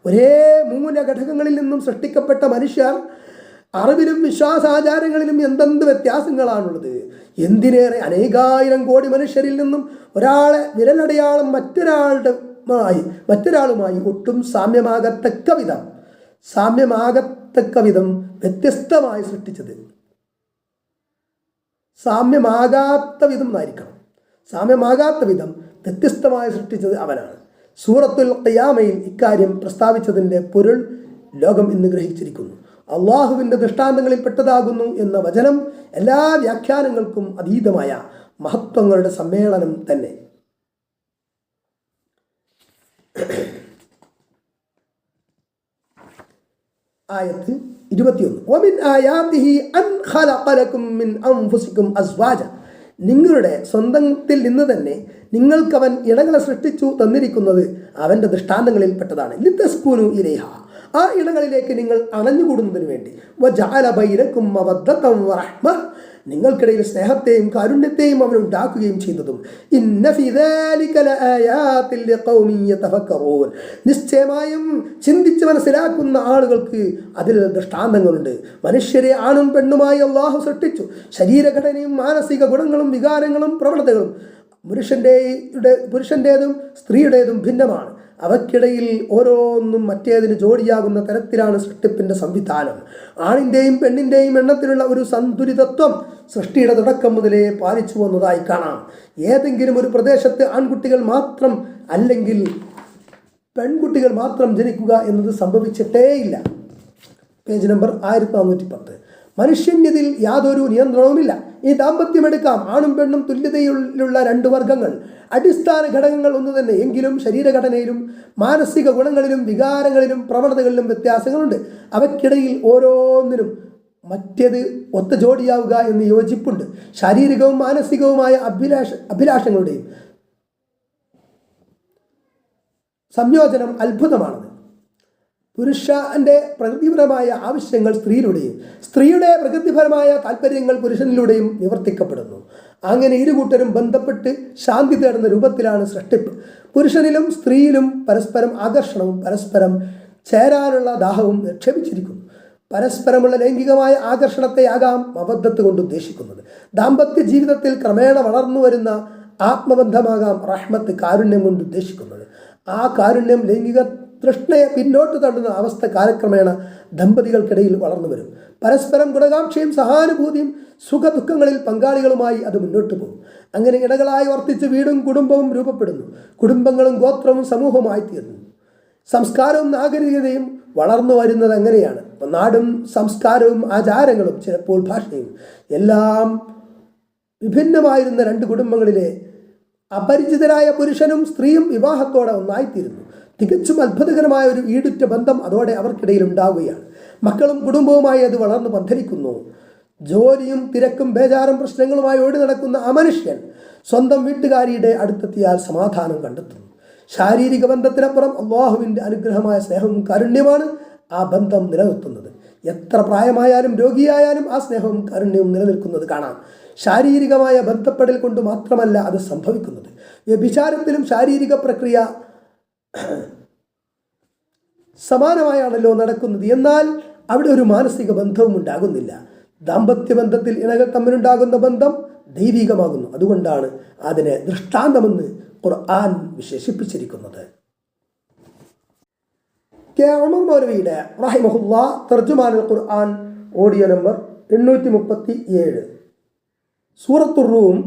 ഒരേ മൂലഘടകങ്ങളിൽ നിന്നും സൃഷ്ടിക്കപ്പെട്ട മനുഷ്യർ അറിവിലും വിശ്വാസാചാരങ്ങളിലും എന്തെന്ത് വ്യത്യാസങ്ങളാണുള്ളത്. എന്തിനേറെ അനേകായിരം കോടി മനുഷ്യരിൽ നിന്നും ഒരാളെ വിരലടയാളം മറ്റൊരാളുമായി ഒട്ടും സാമ്യമാകത്തക്ക വിധം വ്യത്യസ്തമായി സൃഷ്ടിച്ചത്. സാമ്യമാകാത്ത വിധം വ്യത്യസ്തമായി സൃഷ്ടിച്ചത് അവനാണ്. സൂറത്തുൽ ഖിയാമയിൽ ഇക്കാര്യം പ്രസ്താവിച്ചതിൻ്റെ പൊരുൾ ലോകം ഇന്ന് ഗ്രഹിച്ചിരിക്കുന്നു. അള്ളാഹുവിൻ്റെ ദൃഷ്ടാന്തങ്ങളിൽ പെട്ടതാകുന്നു എന്ന വചനം എല്ലാ വ്യാഖ്യാനങ്ങൾക്കും അതീതമായ മഹത്വങ്ങളുടെ സമ്മേളനം തന്നെ. ആയത്ത് 21. വമിൻ ആയാതിഹി അൻ ഖലഖ ലക്കും മിൻ അൻഫുസികും അസ്വാജ, നിങ്ങളുടെ സ്വന്തത്തിൽ നിന്ന് തന്നെ നിങ്ങൾക്കവൻ ഇണകളെ സൃഷ്ടിച്ചു തന്നിരിക്കുന്നത് അവൻ്റെ ദൃഷ്ടാന്തങ്ങളിൽ പെട്ടതാണ്. ലിതസ്കുനു ഇലൈഹ, ആ ഇണകളിലേക്ക് നിങ്ങൾ അണഞ്ഞുകൂടുന്നതിന് വേണ്ടി. വജഅല ബൈനകും മവദ്ദതൻ വറഹ്മ, നിങ്ങൾക്കിടയിൽ സ്നേഹത്തെയും കാരുണ്യത്തെയും അവൻ ഉണ്ടാക്കുകയും ചെയ്തതും. ഇന്ന ഫീ ദാലിക ലആയാതിൻ ലിഖൗമിൻ യതഫക്കറൂൻ, നിശ്ചയമായും ചിന്തിച്ച് മനസ്സിലാക്കുന്ന ആളുകൾക്ക് അതിൽ ദൃഷ്ടാന്തങ്ങളുണ്ട്. മനുഷ്യരെ ആണും പെണ്ണുമായി അള്ളാഹു സൃഷ്ടിച്ചു. ശരീരഘടനയും മാനസിക ഗുണങ്ങളും വികാരങ്ങളും പ്രവണതകളും പുരുഷൻ്റേതും സ്ത്രീയുടേതും ഭിന്നമാണ്. അവയ്ക്കിടയിൽ ഓരോന്നും മറ്റേതിന് ജോഡിയാകുന്ന തരത്തിലാണ് സൃഷ്ടിപ്പിൻ്റെ സംവിധാനം. ആണിൻ്റെയും പെണ്ണിൻ്റെയും എണ്ണത്തിലുള്ള ഒരു സന്തുലിതത്വം സൃഷ്ടിയുടെ തുടക്കം മുതലേ പാലിച്ചു വന്നതായി കാണാം. ഏതെങ്കിലും ഒരു പ്രദേശത്ത് ആൺകുട്ടികൾ മാത്രം അല്ലെങ്കിൽ പെൺകുട്ടികൾ മാത്രം ജനിക്കുക എന്നത് സംഭവിച്ചിട്ടേയില്ല. Page number 1410. മനുഷ്യന്യതിൽ യാതൊരു നിയന്ത്രണവുമില്ല. ഈ ദാമ്പത്യമെടുക്കാം. ആണും പെണ്ണും തുല്യതയിലുള്ള രണ്ട് വർഗങ്ങൾ. അടിസ്ഥാന ഘടകങ്ങൾ ഒന്നു തന്നെ, എങ്കിലും ശരീരഘടനയിലും മാനസിക ഗുണങ്ങളിലും വികാരങ്ങളിലും പ്രവണതകളിലും വ്യത്യാസങ്ങളുണ്ട്. അവയ്ക്കിടയിൽ ഓരോന്നിനും മറ്റേത് ഒത്ത ജോഡിയാവുക എന്ന് യോജിപ്പുണ്ട്. ശാരീരികവും മാനസികവുമായ അഭിലാഷങ്ങളുടെയും സംയോജനം അത്ഭുതമാണത്. പുരുഷന്റെ പ്രകൃതിപരമായ ആവശ്യങ്ങൾ സ്ത്രീയിലൂടെയും സ്ത്രീയുടെ പ്രകൃതിപരമായ താല്പര്യങ്ങൾ പുരുഷനിലൂടെയും നിവർത്തിക്കപ്പെടുന്നു. അങ്ങനെ ഇരുകൂട്ടരും ബന്ധപ്പെട്ട് ശാന്തി തേടുന്ന രൂപത്തിലാണ് സൃഷ്ടിപ്പ്. പുരുഷനിലും സ്ത്രീയിലും പരസ്പരം ആകർഷണവും പരസ്പരം ചേരാനുള്ള ദാഹവും നിക്ഷേപിച്ചിരിക്കുന്നു. പരസ്പരമുള്ള ലൈംഗികമായ ആകർഷണത്തെയാകാം മവദ്ദത്ത് കൊണ്ട് ഉദ്ദേശിക്കുന്നത്. ദാമ്പത്യ ജീവിതത്തിൽ ക്രമേണ വളർന്നു വരുന്ന ആത്മബന്ധമാകാം റഹ്മത്ത്, കാരുണ്യം കൊണ്ട് ഉദ്ദേശിക്കുന്നത്. ആ കാരുണ്യം ലൈംഗിക തൃഷ്ണയെ പിന്നോട്ട് തള്ളുന്ന അവസ്ഥ കാലക്രമേണ ദമ്പതികൾക്കിടയിൽ വളർന്നു വരും. പരസ്പരം ഗുണകാംക്ഷയും സഹാനുഭൂതിയും സുഖദുഃഖങ്ങളിൽ പങ്കാളികളുമായി അത് മുന്നോട്ട് പോകും. അങ്ങനെ ഇടകളായി വർത്തിച്ച് വീടും കുടുംബവും രൂപപ്പെടുന്നു. കുടുംബങ്ങളും ഗോത്രവും സമൂഹവുമായി തീർന്നു. സംസ്കാരവും നാഗരികതയും വളർന്നു വരുന്നത് അങ്ങനെയാണ്. നാടും സംസ്കാരവും ആചാരങ്ങളും ചിലപ്പോൾ ഭാഷയും എല്ലാം വിഭിന്നമായിരുന്ന രണ്ട് കുടുംബങ്ങളിലെ അപരിചിതരായ പുരുഷനും സ്ത്രീയും വിവാഹത്തോടെ ഒന്നായിത്തീരുന്നു. തികച്ചും അത്ഭുതകരമായ ഒരു ഈടുറ്റ ബന്ധം അതോടെ അവർക്കിടയിൽ ഉണ്ടാവുകയാണ്. മക്കളും കുടുംബവുമായി അത് വളർന്നു പന്തലിക്കുന്നു. ജോലിയും തിരക്കും ബേജാറും പ്രശ്നങ്ങളുമായി ഓടി നടക്കുന്ന ആ മനുഷ്യൻ സ്വന്തം വീട്ടുകാരിയുടെ അടുത്തെത്തിയാൽ സമാധാനം കണ്ടെത്തുന്നു. ശാരീരിക ബന്ധത്തിനപ്പുറം അള്ളാഹുവിൻ്റെ അനുഗ്രഹമായ സ്നേഹവും കാരുണ്യമാണ് ആ ബന്ധം നിലനിർത്തുന്നത്. എത്ര പ്രായമായാലും രോഗിയായാലും ആ സ്നേഹവും കാരുണ്യവും നിലനിൽക്കുന്നത് കാണാം. ശാരീരികമായ ബന്ധപ്പെടൽ കൊണ്ട് മാത്രമല്ല അത് സംഭവിക്കുന്നത്. വ്യഭിചാരത്തിലും ശാരീരിക പ്രക്രിയ സമാനമായാണല്ലോ നടക്കുന്നത്. എന്നാൽ അവിടെ ഒരു മാനസിക ബന്ധവും ഉണ്ടാകുന്നില്ല. ദാമ്പത്യ ബന്ധത്തിൽ ഇണകൾ തമ്മിലുണ്ടാകുന്ന ബന്ധം ദൈവികമാകുന്നു. അതുകൊണ്ടാണ് അതിനെ ദൃഷ്ടാന്തമെന്ന് ഖുർആൻ വിശേഷിപ്പിച്ചിരിക്കുന്നത്. കെ ഉമർ മൗലവിയുടെ റഹിമഹുല്ലാ തർജുമാനുൽ ഖുർആൻ ഓഡിയോ നമ്പർ 837, സൂറത്തുർ റൂം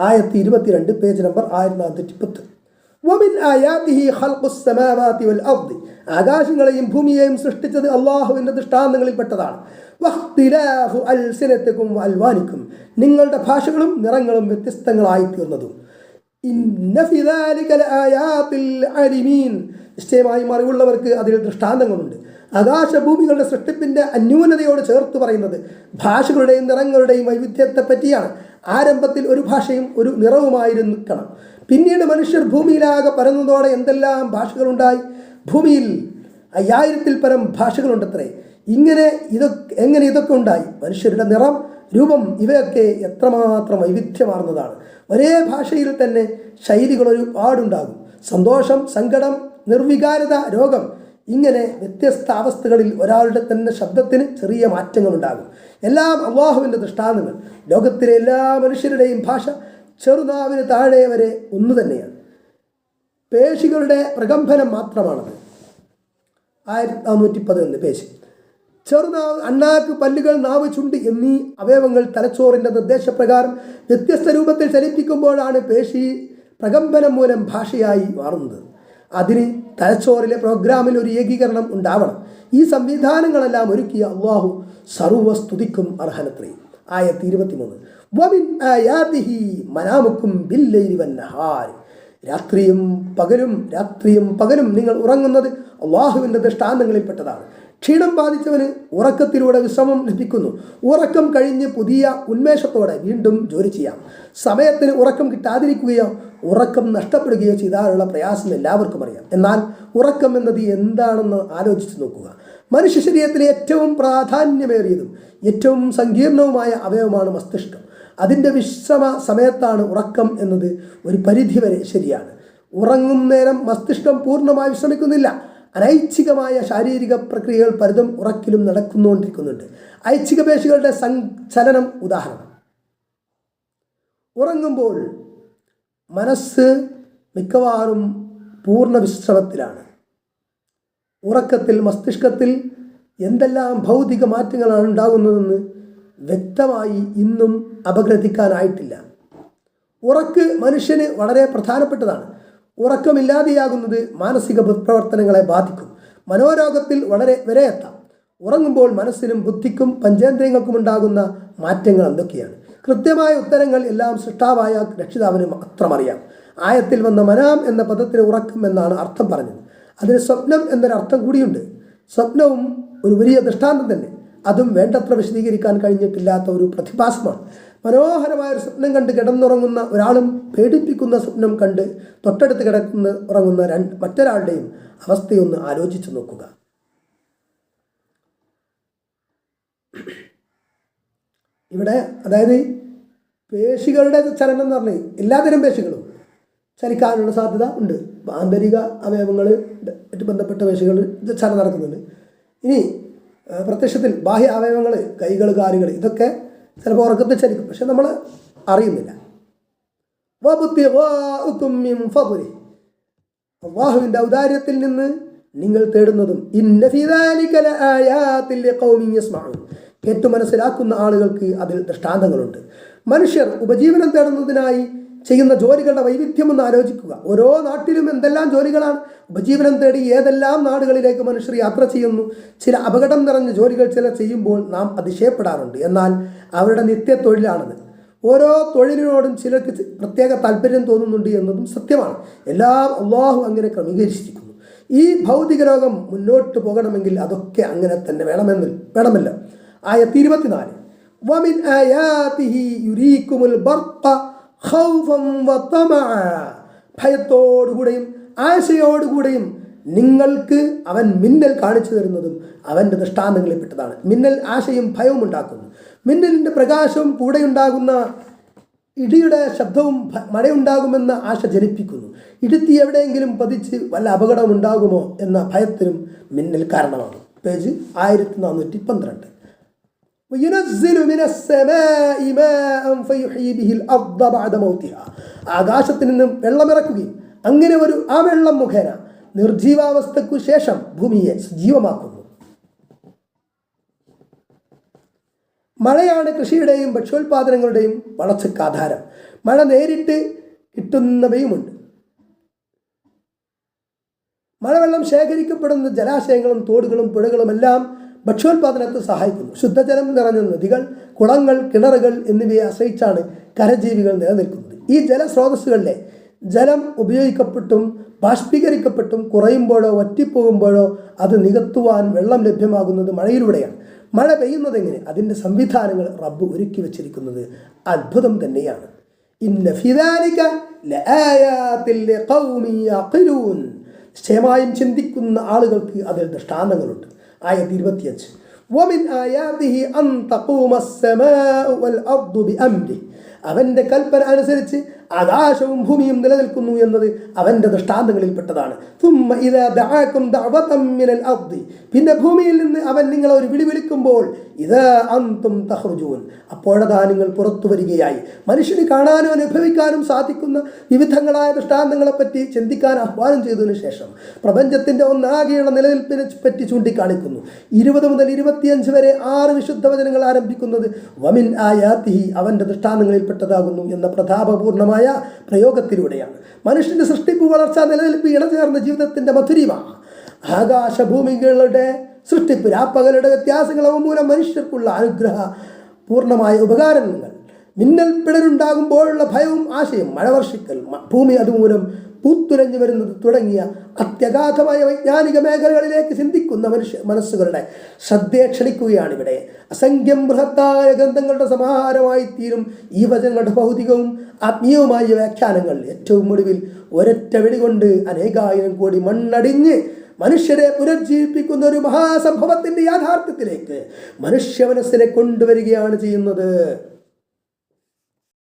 ആയത്ത് 22, പേജ് നമ്പർ 1410. വമിൻ ആയാതിഹി ഖൽഖുസ് സമാവാതി വൽ അർദി, ആകാശങ്ങളെയും ഭൂമിയെയും സൃഷ്ടിച്ചത് അള്ളാഹുവിൻ്റെ ദൃഷ്ടാന്തങ്ങളിൽപ്പെട്ടതാണ്. വഖ്തിലാഫു അൽസിനതികും വഅൽവാനികും, നിങ്ങളുടെ ഭാഷകളും നിറങ്ങളും വ്യത്യസ്തങ്ങളായി തീർന്നതും. ഇന്ന ഫി ദാലിക ലആയാതിൽ അലിമീൻ, നിശ്ചയമായും അറിവുള്ളവർക്ക് അതിൽ ദൃഷ്ടാന്തങ്ങളുണ്ട്. ആകാശഭൂമികളുടെ സൃഷ്ടിപ്പിൻ്റെ അന്യൂനതയോട് ചേർത്ത് പറയുന്നത് ഭാഷകളുടെയും നിറങ്ങളുടെയും വൈവിധ്യത്തെ പറ്റിയാണ്. ആരംഭത്തിൽ ഒരു ഭാഷയും ഒരു നിറവുമായിരിക്കണം. പിന്നീട് മനുഷ്യർ ഭൂമിയിലാകെ പരന്നതോടെ എന്തെല്ലാം ഭാഷകളുണ്ടായി. ഭൂമിയിൽ 5000-ൽ പരം ഭാഷകളുണ്ടത്രേ. എങ്ങനെ ഇതൊക്കെ ഉണ്ടായി? മനുഷ്യരുടെ നിറം, രൂപം ഇവയൊക്കെ എത്രമാത്രം വൈവിധ്യമാർന്നതാണ്. ഒരേ ഭാഷയിൽ തന്നെ ശൈലികൾ ഒരുപാടുണ്ടാകും. സന്തോഷം, സങ്കടം, നിർവികാരത, രോഗം, ഇങ്ങനെ വ്യത്യസ്ത അവസ്ഥകളിൽ ഒരാളുടെ തന്നെ ശബ്ദത്തിന് ചെറിയ മാറ്റങ്ങളുണ്ടാകും. എല്ലാം അള്ളാഹുവിൻ്റെ ദൃഷ്ടാന്തങ്ങൾ. ലോകത്തിലെ എല്ലാ മനുഷ്യരുടെയും ഭാഷ ചെറുനാവിന് താഴെ വരെ ഒന്നു തന്നെയാണ്. പേശികളുടെ പ്രകമ്പനം മാത്രമാണത്. 1411 പേശി. ചെറുനാവ്, അണ്ണാക്ക്, പല്ലുകൾ, നാവ്, ചുണ്ട് എന്നീ അവയവങ്ങൾ തലച്ചോറിൻ്റെ നിർദ്ദേശപ്രകാരം വ്യത്യസ്ത രൂപത്തിൽ ചലിപ്പിക്കുമ്പോഴാണ് പേശി പ്രകമ്പനം മൂലം ഭാഷയായി മാറുന്നത്. അതിന് തലച്ചോറിലെ പ്രോഗ്രാമിൽ ഒരു ഏകീകരണം ഉണ്ടാവണം. ഈ സംവിധാനങ്ങളെല്ലാം ഒരുക്കിയ അള്ളാഹു സർവസ്തുതിക്കും അർഹനത്രേ. ആയത്ത് 23. വമിൻ ആയാതിഹി മനാമുക്കും ബില്ലൈലി വന്നഹാർ, രാത്രിയും പകലും നിങ്ങൾ ഉറങ്ങുന്നത് അള്ളാഹുവിൻ്റെ ദൃഷ്ടാന്തങ്ങളിൽപ്പെട്ടതാണ്. ക്ഷീണം ബാധിച്ചവന് ഉറക്കത്തിലൂടെ വിശ്രമം ലഭിക്കുന്നു. ഉറക്കം കഴിഞ്ഞ് പുതിയ ഉന്മേഷത്തോടെ വീണ്ടും ജോലി ചെയ്യാം. സമയത്തിന് ഉറക്കം കിട്ടാതിരിക്കുകയോ ഉറക്കം നഷ്ടപ്പെടുകയോ ചെയ്താലുള്ള പ്രയാസം എല്ലാവർക്കും അറിയാം. എന്നാൽ ഉറക്കം എന്നത് എന്താണെന്ന് ആലോചിച്ച് നോക്കുക. മനുഷ്യ ശരീരത്തിലെ ഏറ്റവും പ്രാധാന്യമേറിയതും ഏറ്റവും സങ്കീർണവുമായ അവയവമാണ് മസ്തിഷ്കം. അതിൻ്റെ വിശ്രമ സമയത്താണ് ഉറക്കം എന്നത് ഒരു പരിധിവരെ ശരിയാണ്. ഉറങ്ങും നേരം മസ്തിഷ്കം പൂർണ്ണമായി വിശ്രമിക്കുന്നില്ല. അനൈച്ഛികമായ ശാരീരിക പ്രക്രിയകൾ പലതും ഉറക്കിലും നടക്കുന്നുകൊണ്ടിരിക്കുന്നുണ്ട്. ഐച്ഛിക പേശികളുടെ ചലനം ഉദാഹരണം. ഉറങ്ങുമ്പോൾ മനസ്സ് മിക്കവാറും പൂർണ്ണ വിശ്രമത്തിലാണ്. ഉറക്കത്തിൽ മസ്തിഷ്കത്തിൽ എന്തെല്ലാം ഭൗതിക മാറ്റങ്ങളാണ് ഉണ്ടാകുന്നതെന്ന് വ്യക്തമായി ഇന്നും അപഗ്രഥിക്കാനായിട്ടില്ല. ഉറക്ക് മനുഷ്യന് വളരെ പ്രധാനപ്പെട്ടതാണ്. ഉറക്കമില്ലാതെയാകുന്നത് മാനസിക പ്രവർത്തനങ്ങളെ ബാധിക്കും. മനോരോഗത്തിൽ വരെ എത്താം. ഉറങ്ങുമ്പോൾ മനസ്സിനും ബുദ്ധിക്കും പഞ്ചേന്ദ്രിയങ്ങൾക്കും ഉണ്ടാകുന്ന മാറ്റങ്ങൾ എന്തൊക്കെയാണ്? കൃത്യമായ ഉത്തരങ്ങൾ എല്ലാം സൃഷ്ടാവായ രക്ഷിതാവിന് മാത്രം അറിയാം. ആയത്തിൽ വന്ന മനാം എന്ന പദത്തിന് ഉറക്കം എന്നാണ് അർത്ഥം പറഞ്ഞത്. അതിന് സ്വപ്നം എന്നൊരർത്ഥം കൂടിയുണ്ട്. സ്വപ്നവും ഒരു വലിയ ദൃഷ്ടാന്തം തന്നെ. അതും വേണ്ടത്ര വിശദീകരിക്കാൻ കഴിഞ്ഞിട്ടില്ലാത്ത ഒരു പ്രതിഭാസമാണ്. മനോഹരമായൊരു സ്വപ്നം കണ്ട് കിടന്നുറങ്ങുന്ന ഒരാളും പേടിപ്പിക്കുന്ന സ്വപ്നം കണ്ട് തൊട്ടടുത്ത് ഉറങ്ങുന്ന മറ്റൊരാളുടെയും അവസ്ഥയൊന്ന് ആലോചിച്ചു നോക്കുക. ഇവിടെ അതായത് പേശികളുടെ ചലനം എന്ന് പറഞ്ഞാൽ എല്ലാതരം പേശികളും ചലിക്കാനുള്ള സാധ്യത ഉണ്ട്. ആന്തരിക അവയവങ്ങളുമായിട്ട് ബന്ധപ്പെട്ട പേശികൾ ചലനം നടക്കുന്നുണ്ട്. ഇനി പ്രത്യക്ഷത്തിൽ ബാഹ്യ അവയവങ്ങൾ, കൈകൾ, കാലുകൾ, ഇതൊക്കെ ചിലപ്പോൾ ഉറക്കത്തിൽ ചലിക്കും, പക്ഷെ നമ്മൾ അറിയുന്നില്ല. അല്ലാഹുവിൻ്റെ ഔദാര്യത്തിൽ നിന്ന് നിങ്ങൾ തേടുന്നതും കേട്ടു മനസ്സിലാക്കുന്ന ആളുകൾക്ക് അതിൽ ദൃഷ്ടാന്തങ്ങളുണ്ട്. മനുഷ്യർ ഉപജീവനം തേടുന്നതിനായി ചെയ്യുന്ന ജോലികളുടെ വൈവിധ്യമൊന്ന് ആലോചിക്കുക. ഓരോ നാട്ടിലും എന്തെല്ലാം ജോലികളാണ്. ഉപജീവനം തേടി ഏതെല്ലാം നാടുകളിലേക്ക് മനുഷ്യർ യാത്ര ചെയ്യുന്നു. ചില അപകടം നിറഞ്ഞ ജോലികൾ ചിലർ ചെയ്യുമ്പോൾ നാം അതിശയപ്പെടാറുണ്ട്. എന്നാൽ അവരുടെ നിത്യ തൊഴിലാണത്. ഓരോ തൊഴിലിനോടും ചിലർക്ക് പ്രത്യേക താല്പര്യം തോന്നുന്നുണ്ട് എന്നതും സത്യമാണ്. എല്ലാം അല്ലാഹു അങ്ങനെ ക്രമീകരിച്ചിരിക്കുന്നു. ഈ ഭൗതിക ലോകം മുന്നോട്ട് പോകണമെങ്കിൽ അതൊക്കെ അങ്ങനെ തന്നെ വേണമല്ലോ. ആയത്ത് 24, വമിൻ ആയാതിഹി യുരീകുമുൽ ബർഖ ഖൗഫൻ വതമഅ, ഭയത്തോടുകൂടെയും ആശയോടുകൂടെയും നിങ്ങൾക്ക് അവൻ മിന്നൽ കാണിച്ചു തരുന്നതും അവൻ്റെ ദൃഷ്ടാന്തങ്ങളിൽ പെട്ടതാണ്. മിന്നൽ ആശയും ഭയവും ഉണ്ടാക്കുന്നു. മിന്നലിൻ്റെ പ്രകാശവും കൂടെയുണ്ടാകുന്ന ഇടിയുടെ ശബ്ദവും മഴയുണ്ടാകുമെന്ന ആശ ജനിപ്പിക്കുന്നു. ഇടുത്തി എവിടെയെങ്കിലും പതിച്ച് വല്ല അപകടം ഉണ്ടാകുമോ എന്ന ഭയത്തിനും മിന്നൽ കാരണമാണ്. പേജ് 1412. ആകാശത്തിൽ നിന്നും വെള്ളമിറക്കുകയും അങ്ങനെ ആ വെള്ളം മുഖേന നിർജീവാവസ്ഥയ്ക്കു ശേഷം ഭൂമിയെ സജീവമാക്കുന്നു. മഴയാണ് കൃഷിയുടെയും ഭക്ഷ്യോൽപാദനങ്ങളുടെയും വളർച്ചയ്ക്ക് ആധാരം. മഴ നേരിട്ട് കിട്ടുന്നവയുമുണ്ട്. മഴവെള്ളം ശേഖരിക്കപ്പെടുന്ന ജലാശയങ്ങളും തോടുകളും പുഴകളും എല്ലാം ഭക്ഷ്യോൽപാദനത്തെ സഹായിക്കുന്നു. ശുദ്ധജലം നിറഞ്ഞ നദികൾ, കുളങ്ങൾ, കിണറുകൾ എന്നിവയെ ആശ്രയിച്ചാണ് കരജീവികൾ നിലനിൽക്കുന്നത്. ഈ ജലസ്രോതസ്സുകളിലെ ജലം ഉപയോഗിക്കപ്പെട്ടും ബാഷ്പീകരിക്കപ്പെട്ടും കുറയുമ്പോഴോ വറ്റിപ്പോകുമ്പോഴോ അത് നികത്തുവാൻ വെള്ളം ലഭ്യമാകുന്നത് മഴയിലൂടെയാണ്. മഴ പെയ്യുന്നതെങ്ങനെ? അതിൻ്റെ സംവിധാനങ്ങൾ റബ്ബ് ഒരുക്കി വച്ചിരിക്കുന്നത് അത്ഭുതം തന്നെയാണ്. ഇന്ന ഫീ ദാലിക ലആയാതിൻ ലിഖൗമിൻ യഖിലൂൻ, നിശ്ചയമായും ചിന്തിക്കുന്ന ആളുകൾക്ക് അതിൽ ദൃഷ്ടാന്തങ്ങളുണ്ട്. ആയത്ത് 25, വമിൻ ആയാതിഹി അൻ തഖൂമസ് സമാഉ വൽ അർദു ബിഅംരിഹി, അവൻ്റെ കൽപ്പന അനുസരിച്ച് ആകാശവും ഭൂമിയും നിലനിൽക്കുന്നു എന്നത് അവൻ്റെ ദൃഷ്ടാന്തങ്ങളിൽപ്പെട്ടതാണ്. പിന്നെ ഭൂമിയിൽ നിന്ന് അവൻ നിങ്ങളെ ഒരു വിളിക്കുമ്പോൾ അപ്പോഴതാ നിങ്ങൾ പുറത്തു വരികയായി. മനുഷ്യന് കാണാനും അനുഭവിക്കാനും സാധിക്കുന്ന വിവിധങ്ങളായ ദൃഷ്ടാന്തങ്ങളെപ്പറ്റി ചിന്തിക്കാൻ ആഹ്വാനം ചെയ്തതിനു ശേഷം പ്രപഞ്ചത്തിൻ്റെ ഒന്നാകെയുള്ള നിലനിൽപ്പിനെ പറ്റി ചൂണ്ടിക്കാണിക്കുന്നു. 20 മുതൽ 25 വരെ 6 വിശുദ്ധ വചനങ്ങൾ ആരംഭിക്കുന്നത് വമിൻ ആയാതിഹി, അവൻ്റെ ദൃഷ്ടാന്തങ്ങളിൽപ്പെട്ടതാകുന്നു എന്ന പ്രതാപപൂർണമായ പ്രയോഗത്തിലൂടെയാണ്. മനുഷ്യന്റെ സൃഷ്ടിപ്പ്, വളർച്ച, നിലനിൽപ്പ്, ഇണചേർന്ന ജീവിതത്തിന്റെ മധുരിമ, ആകാശഭൂമികളുടെ സൃഷ്ടിപ്പ്, രാപ്പകലുടെ വ്യത്യാസങ്ങൾ, അവ മൂലം മനുഷ്യർക്കുള്ള അനുഗ്രഹ പൂർണ്ണമായ ഉപകാരങ്ങൾ, മിന്നൽ പിടരുണ്ടാകുമ്പോഴുള്ള ഭയവും ആശയും, മഴ വർഷിക്കൽ, ഭൂമി അതുമൂലം പൂത്തുലഞ്ഞു വരുന്നത് തുടങ്ങിയ അത്യഗാധമായ വൈജ്ഞാനിക മേഖലകളിലേക്ക് ചിന്തിക്കുന്ന മനസ്സുകളുടെ ശ്രദ്ധയെ ക്ഷണിക്കുകയാണിവിടെ. അസംഖ്യം ബൃഹത്തായ ഗ്രന്ഥങ്ങളുടെ സമാഹാരമായി തീരും ഈ വചനങ്ങളുടെ ഭൗതികവും ആത്മീയവുമായ വ്യാഖ്യാനങ്ങൾ. ഏറ്റവും ഒടുവിൽ ഒരൊറ്റ വെടികൊണ്ട് അനേകായിരം കോടി മണ്ണടിഞ്ഞ് മനുഷ്യരെ പുനർജീവിപ്പിക്കുന്ന ഒരു മഹാസംഭവത്തിൻ്റെ യാഥാർത്ഥ്യത്തിലേക്ക് മനുഷ്യ മനസ്സിനെ കൊണ്ടുവരികയാണ് ചെയ്യുന്നത്.